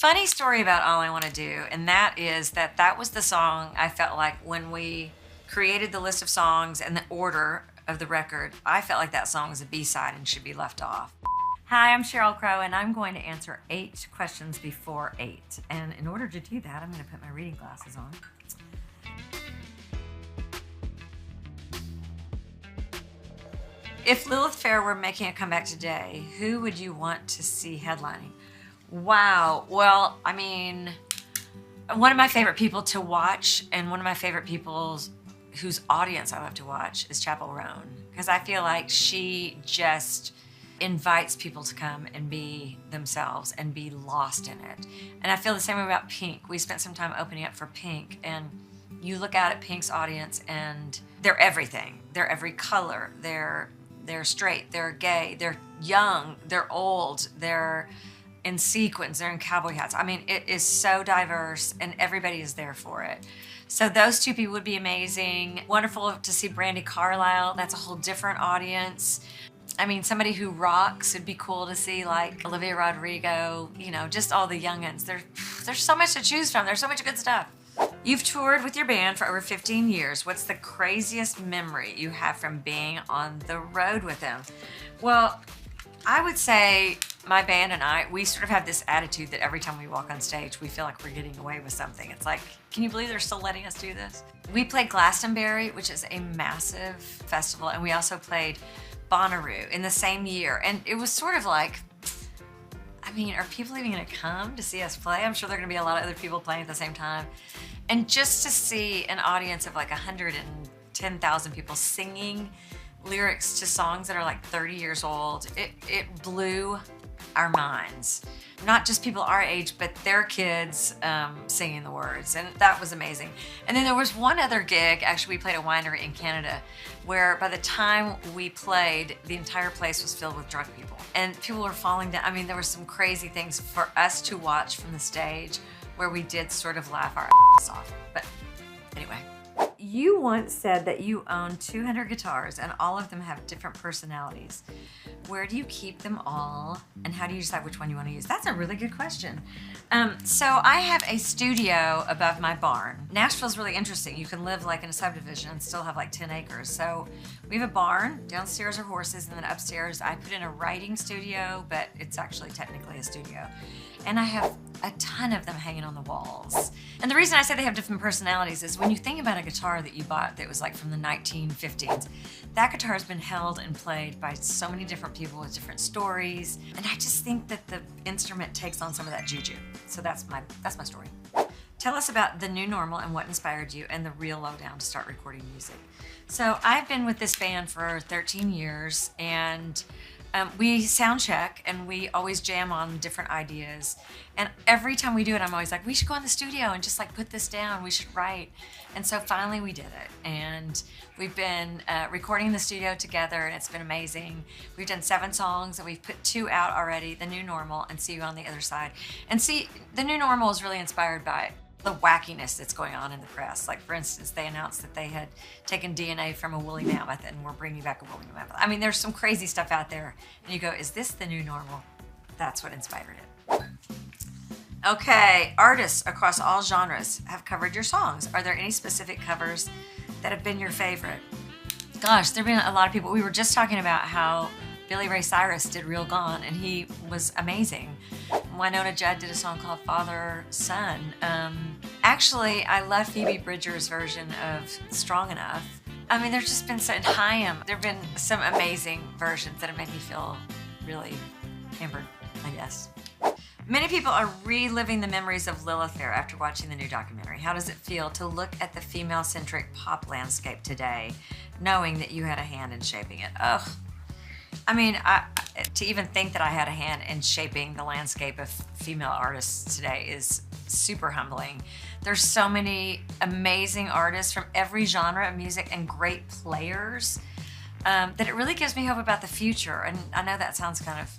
Funny story about All I Want to Do, and that is that was the song I felt like when we created the list of songs and the order of the record, I felt like that song was a B-side and should be left off. Hi, I'm Sheryl Crow, and I'm going to answer 8 questions before 8. And in order to do that, I'm going to put my reading glasses on. If Lilith Fair were making a comeback today, who would you want to see headlining? Wow. Well, I mean, one of my favorite people to watch and one of my favorite people whose audience I love to watch is Chappell Roan, because I feel like she just invites people to come and be themselves and be lost in it. And I feel the same way about Pink. We spent some time opening up for Pink, and you look out at Pink's audience and they're everything. They're every color. They're straight, they're gay, they're young, they're old, they're in sequins, they're in cowboy hats. I mean, it is so diverse and everybody is there for it. So those two people would be amazing. Wonderful to see Brandi Carlile. That's a whole different audience. I mean, somebody who rocks would be cool to see, like Olivia Rodrigo, you know, just all the youngins. There's so much to choose from. There's so much good stuff. You've toured with your band for over 15 years. What's the craziest memory you have from being on the road with them? Well, I would say my band and I, we sort of have this attitude that every time we walk on stage, we feel like we're getting away with something. It's like, can you believe they're still letting us do this? We played Glastonbury, which is a massive festival, and we also played Bonnaroo in the same year. And it was sort of like, I mean, are people even gonna come to see us play? I'm sure there are gonna be a lot of other people playing at the same time. And just to see an audience of like 110,000 people singing lyrics to songs that are like 30 years old, it blew our minds. Not just people our age, but their kids singing the words, and that was amazing. And then there was one other gig, actually we played a winery in Canada, where by the time we played, the entire place was filled with drunk people. And people were falling down. I mean, there were some crazy things for us to watch from the stage where we did sort of laugh our ass off. But anyway. You once said that you own 200 guitars and all of them have different personalities. Where do you keep them all and how do you decide which one you want to use? That's a really good question. So I have a studio above my barn. Nashville's really interesting. You can live like in a subdivision and still have like 10 acres. So we have a barn, downstairs are horses, and then upstairs I put in a writing studio, but it's actually technically a studio. And I have a ton of them hanging on the walls. And the reason I say they have different personalities is when you think about a guitar that you bought that was like from the 1950s, that guitar has been held and played by so many different people with different stories. And I just think that the instrument takes on some of that juju. So that's my story. Tell us about the new normal and what inspired you and the real lowdown to start recording music. So I've been with this band for 13 years, and we sound check and we always jam on different ideas. And every time we do it, I'm always like, we should go in the studio and just like put this down. We should write. And so finally we did it. And we've been recording in the studio together, and it's been amazing. We've done 7 songs and we've put 2 out already, The New Normal and See You on the Other Side. And see, The New Normal is really inspired by the wackiness that's going on in the press. Like, for instance, they announced that they had taken DNA from a woolly mammoth and were bringing back a woolly mammoth. I mean, there's some crazy stuff out there. And you go, is this the new normal? That's what inspired it. Okay, artists across all genres have covered your songs. Are there any specific covers that have been your favorite? Gosh, there have been a lot of people. We were just talking about how Billy Ray Cyrus did Real Gone, and he was amazing. Winona Judd did a song called Father Son. Actually, I love Phoebe Bridgers' version of Strong Enough. I mean, there's just been so, and Haim, there have been some amazing versions that have made me feel really pampered, I guess. Many people are reliving the memories of Lilith Fair after watching the new documentary. How does it feel to look at the female-centric pop landscape today, knowing that you had a hand in shaping it? Ugh. I mean, to even think that I had a hand in shaping the landscape of female artists today is super humbling. There's so many amazing artists from every genre of music and great players that it really gives me hope about the future. And I know that sounds kind of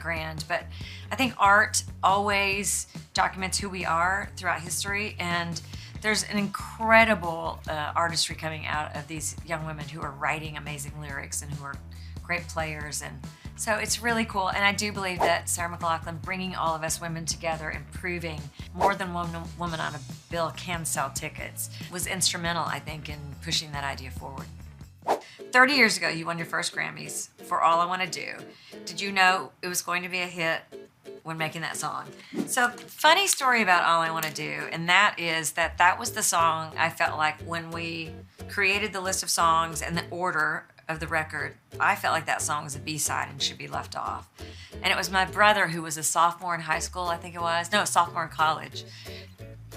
grand, but I think art always documents who we are throughout history, and there's an incredible artistry coming out of these young women who are writing amazing lyrics and who are great players, and So it's really cool, and I do believe that Sarah McLachlan bringing all of us women together and proving more than one woman on a bill can sell tickets was instrumental, I think, in pushing that idea forward. 30 years ago, you won your first Grammys for All I Want to Do. Did you know it was going to be a hit when making that song? So, funny story about All I Want to Do, and that is that was the song I felt like when we created the list of songs and the order of the record, I felt like that song was a B-side and should be left off. And it was my brother, who was a sophomore in high school, I think it was. No, a sophomore in college,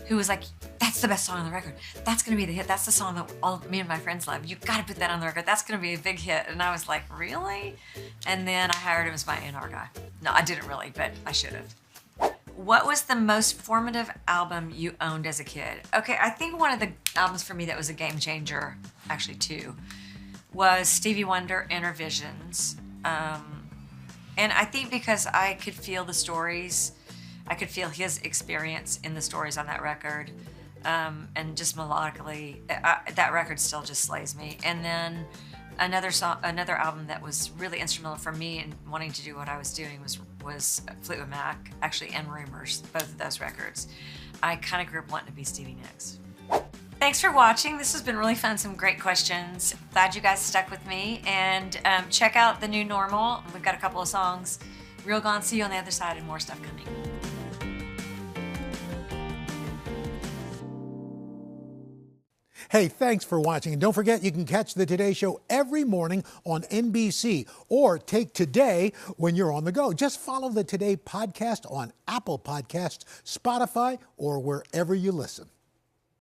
who was like, that's the best song on the record. That's going to be the hit. That's the song that all me and my friends love. You've got to put that on the record. That's going to be a big hit. And I was like, really? And then I hired him as my A&R guy. No, I didn't really, but I should have. What was the most formative album you owned as a kid? Okay, I think one of the albums for me that was a game changer, actually two, was Stevie Wonder, Inner Visions. And I think because I could feel the stories, I could feel his experience in the stories on that record. And just melodically, that record still just slays me. And then another album that was really instrumental for me in wanting to do what I was doing was Fleetwood Mac, actually, and Rumors, both of those records. I kind of grew up wanting to be Stevie Nicks. Thanks for watching. This has been really fun. Some great questions. Glad you guys stuck with me. And check out The New Normal. We've got a couple of songs. Real Gone, see you on the other side, and more stuff coming. Hey, thanks for watching. And don't forget, you can catch the Today Show every morning on NBC or take Today when you're on the go. Just follow the Today podcast on Apple Podcasts, Spotify, or wherever you listen.